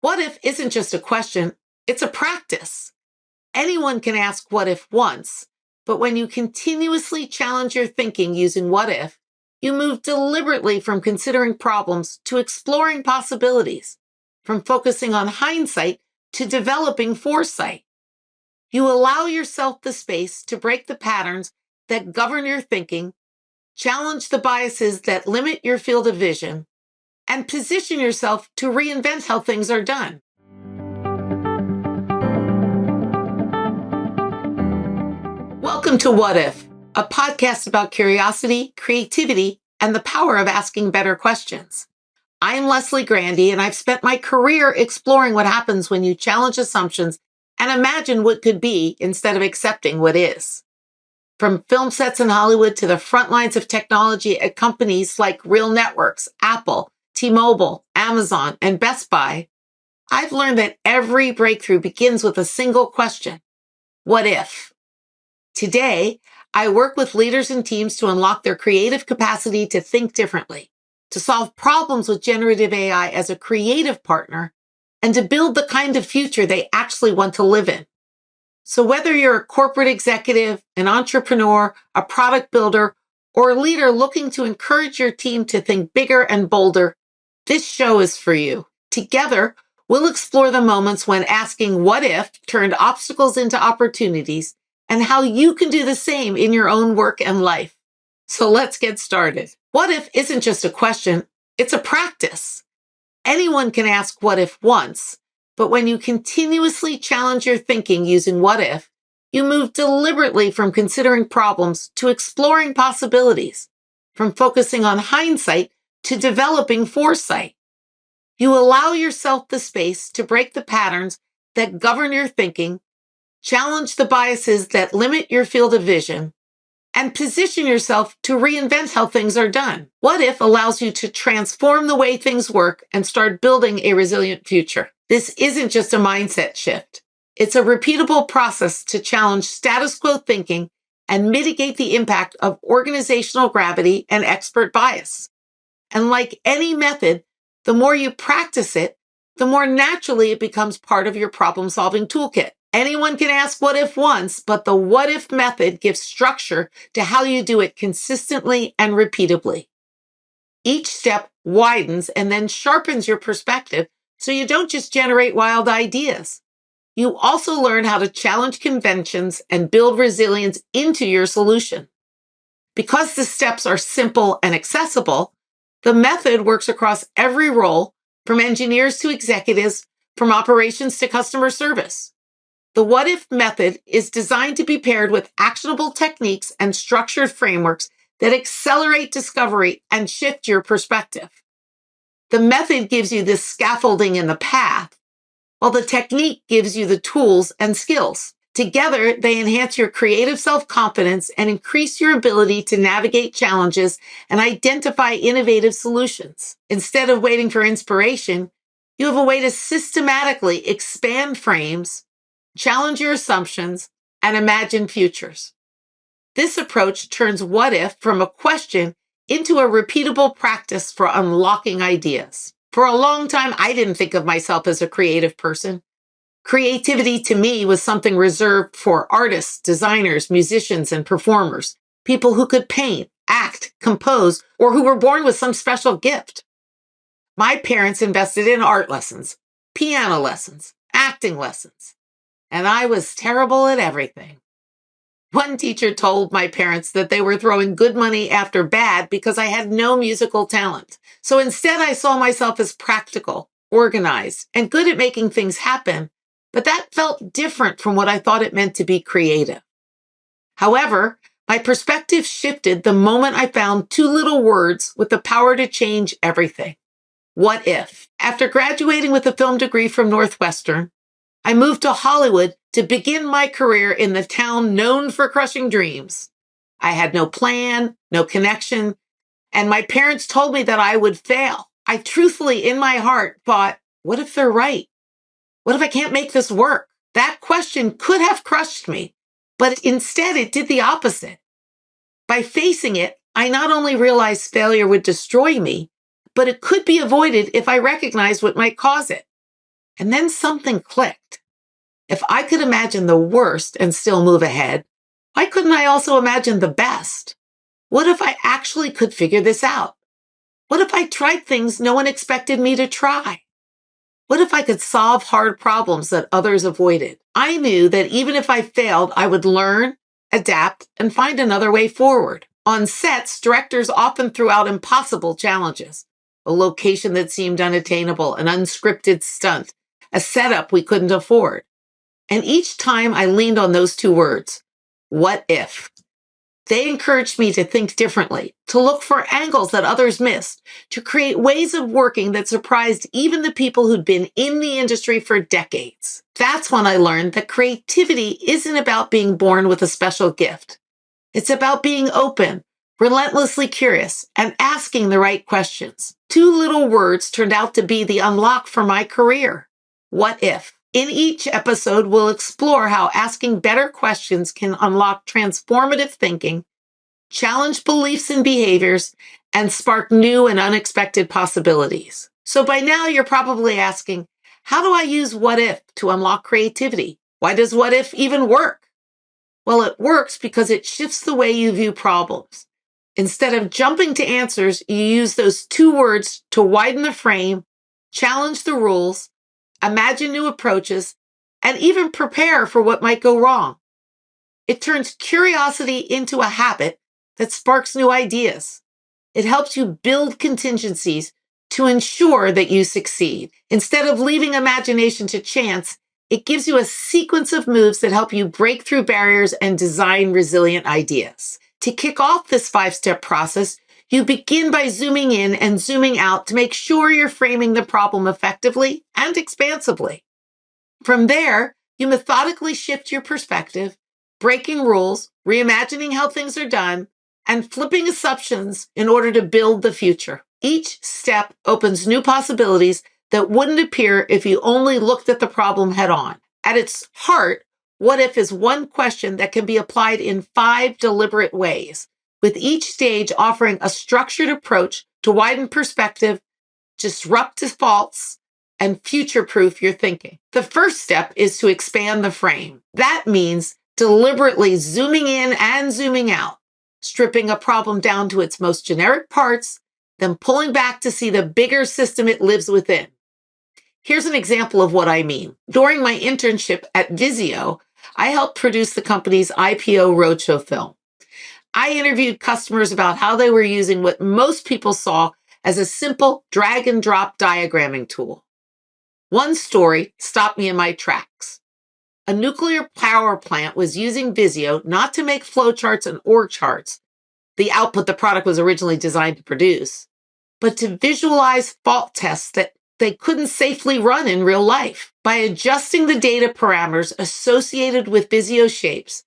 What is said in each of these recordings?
What if isn't just a question, it's a practice. Anyone can ask what if once, but when you continuously challenge your thinking using what if, you move deliberately from considering problems to exploring possibilities, from focusing on hindsight to developing foresight. You allow yourself the space to break the patterns that govern your thinking, challenge the biases that limit your field of vision, and position yourself to reinvent how things are done. Welcome to What If, a podcast about curiosity, creativity, and the power of asking better questions. I'm Leslie Grandy, and I've spent my career exploring what happens when you challenge assumptions and imagine what could be instead of accepting what is. From film sets in Hollywood to the front lines of technology at companies like Real Networks, Apple, T-Mobile, Amazon, and Best Buy, I've learned that every breakthrough begins with a single question: what if? Today, I work with leaders and teams to unlock their creative capacity to think differently, to solve problems with generative AI as a creative partner, and to build the kind of future they actually want to live in. So whether you're a corporate executive, an entrepreneur, a product builder, or a leader looking to encourage your team to think bigger and bolder, this show is for you. Together, we'll explore the moments when asking what if turned obstacles into opportunities and how you can do the same in your own work and life. So let's get started. What if isn't just a question, it's a practice. Anyone can ask what if once, but when you continuously challenge your thinking using what if, you move deliberately from considering problems to exploring possibilities, from focusing on hindsight to developing foresight. You allow yourself the space to break the patterns that govern your thinking, challenge the biases that limit your field of vision, and position yourself to reinvent how things are done. What if allows you to transform the way things work and start building a resilient future. This isn't just a mindset shift. It's a repeatable process to challenge status quo thinking and mitigate the impact of organizational gravity and expert bias. And like any method, the more you practice it, the more naturally it becomes part of your problem-solving toolkit. Anyone can ask what if once, but the what if method gives structure to how you do it consistently and repeatably. Each step widens and then sharpens your perspective so you don't just generate wild ideas. You also learn how to challenge conventions and build resilience into your solution. Because the steps are simple and accessible, the method works across every role, from engineers to executives, from operations to customer service. The what if method is designed to be paired with actionable techniques and structured frameworks that accelerate discovery and shift your perspective. The method gives you the scaffolding in the path, while the technique gives you the tools and skills. Together, they enhance your creative self-confidence and increase your ability to navigate challenges and identify innovative solutions. Instead of waiting for inspiration, you have a way to systematically expand frames, challenge your assumptions, and imagine futures. This approach turns what if from a question into a repeatable practice for unlocking ideas. For a long time, I didn't think of myself as a creative person. Creativity to me was something reserved for artists, designers, musicians, and performers, people who could paint, act, compose, or who were born with some special gift. My parents invested in art lessons, piano lessons, acting lessons, and I was terrible at everything. One teacher told my parents that they were throwing good money after bad because I had no musical talent. So instead, I saw myself as practical, organized, and good at making things happen, but that felt different from what I thought it meant to be creative. However, my perspective shifted the moment I found two little words with the power to change everything. What if? After graduating with a film degree from Northwestern, I moved to Hollywood to begin my career in the town known for crushing dreams. I had no plan, no connection, and my parents told me that I would fail. I truthfully, in my heart, thought, what if they're right? What if I can't make this work? That question could have crushed me, but instead it did the opposite. By facing it, I not only realized failure would destroy me, but it could be avoided if I recognized what might cause it. And then something clicked. If I could imagine the worst and still move ahead, why couldn't I also imagine the best? What if I actually could figure this out? What if I tried things no one expected me to try? What if I could solve hard problems that others avoided? I knew that even if I failed, I would learn, adapt, and find another way forward. On sets, directors often threw out impossible challenges. A location that seemed unattainable, an unscripted stunt, a setup we couldn't afford. And each time I leaned on those two words, what if? They encouraged me to think differently, to look for angles that others missed, to create ways of working that surprised even the people who'd been in the industry for decades. That's when I learned that creativity isn't about being born with a special gift. It's about being open, relentlessly curious, and asking the right questions. Two little words turned out to be the unlock for my career. What if? In each episode, we'll explore how asking better questions can unlock transformative thinking, challenge beliefs and behaviors, and spark new and unexpected possibilities. So by now, you're probably asking, how do I use what if to unlock creativity? Why does what if even work? Well, it works because it shifts the way you view problems. Instead of jumping to answers, you use those two words to widen the frame, challenge the rules, imagine new approaches, and even prepare for what might go wrong. It turns curiosity into a habit that sparks new ideas. It helps you build contingencies to ensure that you succeed. Instead of leaving imagination to chance, it gives you a sequence of moves that help you break through barriers and design resilient ideas. To kick off this 5-step process, you begin by zooming in and zooming out to make sure you're framing the problem effectively and expansively. From there, you methodically shift your perspective, breaking rules, reimagining how things are done, and flipping assumptions in order to build the future. Each step opens new possibilities that wouldn't appear if you only looked at the problem head on. At its heart, what if is one question that can be applied in 5 deliberate ways, with each stage offering a structured approach to widen perspective, disrupt defaults, and future-proof your thinking. The first step is to expand the frame. That means deliberately zooming in and zooming out, stripping a problem down to its most generic parts, then pulling back to see the bigger system it lives within. Here's an example of what I mean. During my internship at Vizio, I helped produce the company's IPO roadshow film. I interviewed customers about how they were using what most people saw as a simple drag and drop diagramming tool. One story stopped me in my tracks. A nuclear power plant was using Vizio not to make flowcharts and org charts, the output the product was originally designed to produce, but to visualize fault tests that they couldn't safely run in real life. By adjusting the data parameters associated with Vizio shapes,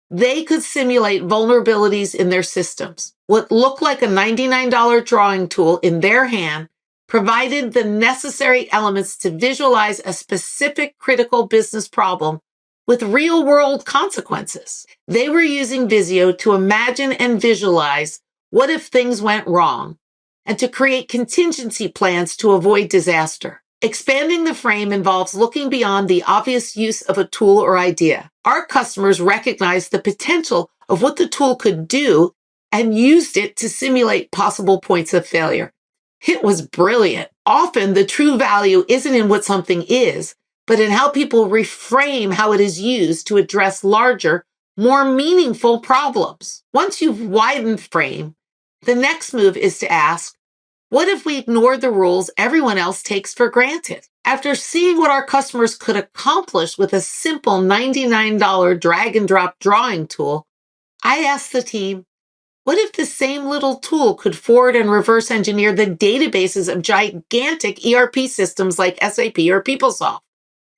they could simulate vulnerabilities in their systems. What looked like a $99 drawing tool in their hand provided the necessary elements to visualize a specific critical business problem with real-world consequences. They were using Vizio to imagine and visualize what if things went wrong, and to create contingency plans to avoid disaster. Expanding the frame involves looking beyond the obvious use of a tool or idea. Our customers recognized the potential of what the tool could do and used it to simulate possible points of failure. It was brilliant. Often, the true value isn't in what something is, but in how people reframe how it is used to address larger, more meaningful problems. Once you've widened the frame, the next move is to ask, what if we ignored the rules everyone else takes for granted? After seeing what our customers could accomplish with a simple $99 drag and drop drawing tool, I asked the team, what if the same little tool could forward and reverse engineer the databases of gigantic ERP systems like SAP or PeopleSoft,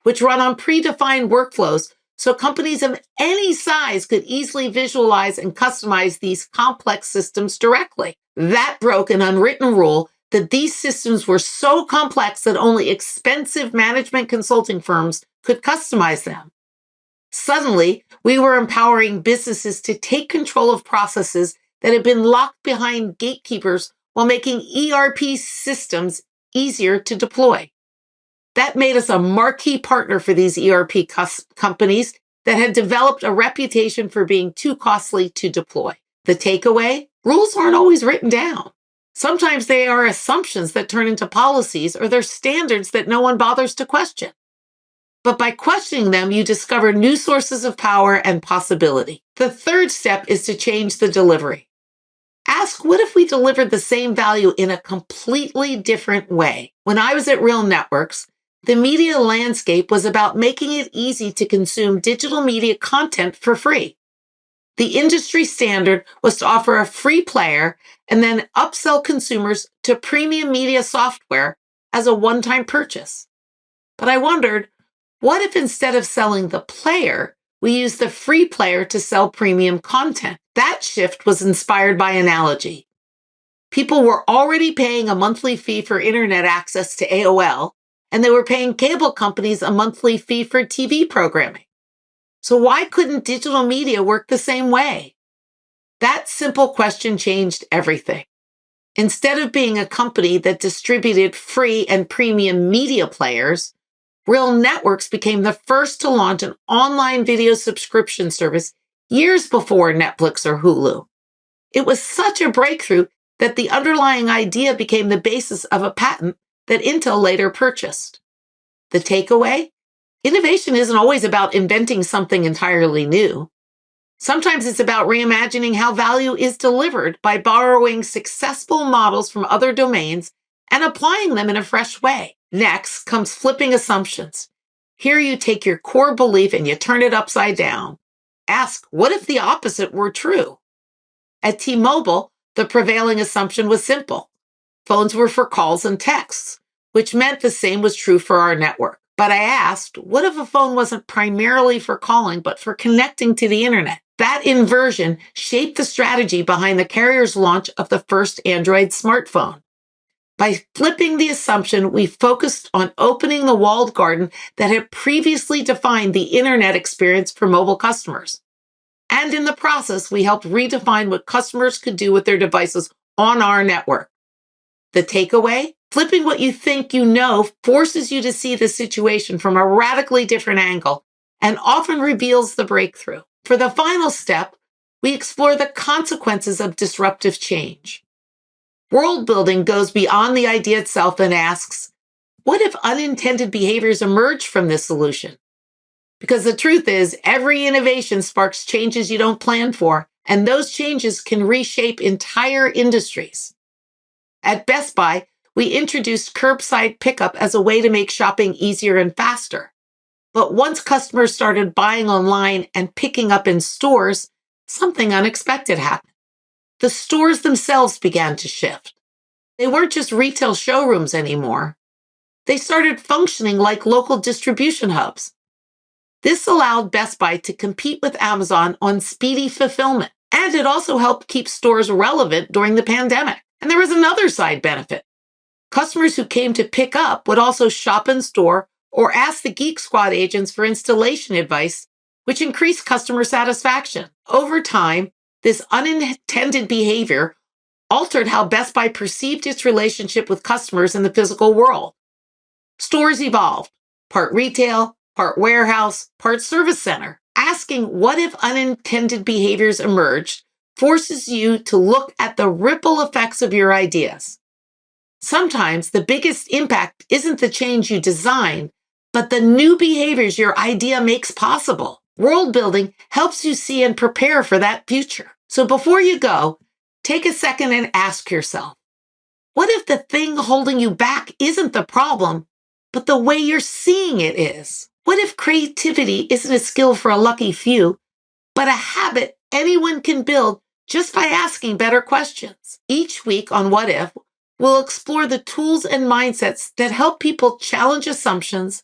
which run on predefined workflows so companies of any size could easily visualize and customize these complex systems directly? That broke an unwritten rule that these systems were so complex that only expensive management consulting firms could customize them. Suddenly, we were empowering businesses to take control of processes that had been locked behind gatekeepers while making ERP systems easier to deploy. That made us a marquee partner for these ERP companies that had developed a reputation for being too costly to deploy. The takeaway? Rules aren't always written down. Sometimes they are assumptions that turn into policies, or they're standards that no one bothers to question. But by questioning them, you discover new sources of power and possibility. The third step is to change the delivery. Ask, what if we delivered the same value in a completely different way? When I was at Real Networks, the media landscape was about making it easy to consume digital media content for free. The industry standard was to offer a free player and then upsell consumers to premium media software as a one-time purchase. But I wondered, what if instead of selling the player, we used the free player to sell premium content? That shift was inspired by analogy. People were already paying a monthly fee for internet access to AOL, and they were paying cable companies a monthly fee for TV programming. So why couldn't digital media work the same way? That simple question changed everything. Instead of being a company that distributed free and premium media players, Real Networks became the first to launch an online video subscription service years before Netflix or Hulu. It was such a breakthrough that the underlying idea became the basis of a patent that Intel later purchased. The takeaway? Innovation isn't always about inventing something entirely new. Sometimes it's about reimagining how value is delivered by borrowing successful models from other domains and applying them in a fresh way. Next comes flipping assumptions. Here you take your core belief and you turn it upside down. Ask, what if the opposite were true? At T-Mobile, the prevailing assumption was simple. Phones were for calls and texts, which meant the same was true for our network. But I asked, what if a phone wasn't primarily for calling, but for connecting to the internet? That inversion shaped the strategy behind the carrier's launch of the first Android smartphone. By flipping the assumption, we focused on opening the walled garden that had previously defined the internet experience for mobile customers. And in the process, we helped redefine what customers could do with their devices on our network. The takeaway? Flipping what you think you know forces you to see the situation from a radically different angle and often reveals the breakthrough. For the final step, we explore the consequences of disruptive change. World building goes beyond the idea itself and asks, what if unintended behaviors emerge from this solution? Because the truth is, every innovation sparks changes you don't plan for, and those changes can reshape entire industries. At Best Buy, we introduced curbside pickup as a way to make shopping easier and faster. But once customers started buying online and picking up in stores, something unexpected happened. The stores themselves began to shift. They weren't just retail showrooms anymore. They started functioning like local distribution hubs. This allowed Best Buy to compete with Amazon on speedy fulfillment, and it also helped keep stores relevant during the pandemic. And there was another side benefit. Customers who came to pick up would also shop in store or ask the Geek Squad agents for installation advice, which increased customer satisfaction. Over time, this unintended behavior altered how Best Buy perceived its relationship with customers in the physical world. Stores evolved, part retail, part warehouse, part service center. Asking what if unintended behaviors emerged forces you to look at the ripple effects of your ideas. Sometimes the biggest impact isn't the change you design, but the new behaviors your idea makes possible. World building helps you see and prepare for that future. So before you go, take a second and ask yourself, what if the thing holding you back isn't the problem, but the way you're seeing it is? What if creativity isn't a skill for a lucky few, but a habit anyone can build just by asking better questions? Each week on What If, we'll explore the tools and mindsets that help people challenge assumptions,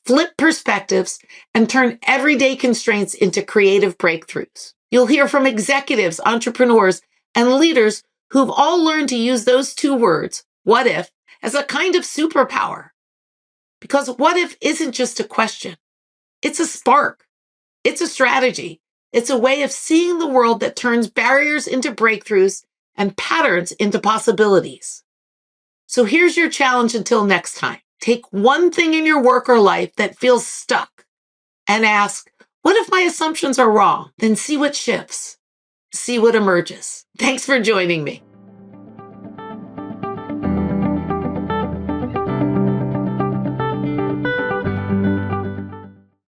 flip perspectives, and turn everyday constraints into creative breakthroughs. You'll hear from executives, entrepreneurs, and leaders who've all learned to use those two words, what if, as a kind of superpower. Because what if isn't just a question. It's a spark. It's a strategy. It's a way of seeing the world that turns barriers into breakthroughs and patterns into possibilities. So here's your challenge until next time. Take one thing in your work or life that feels stuck and ask, what if my assumptions are wrong? Then see what shifts, see what emerges. Thanks for joining me.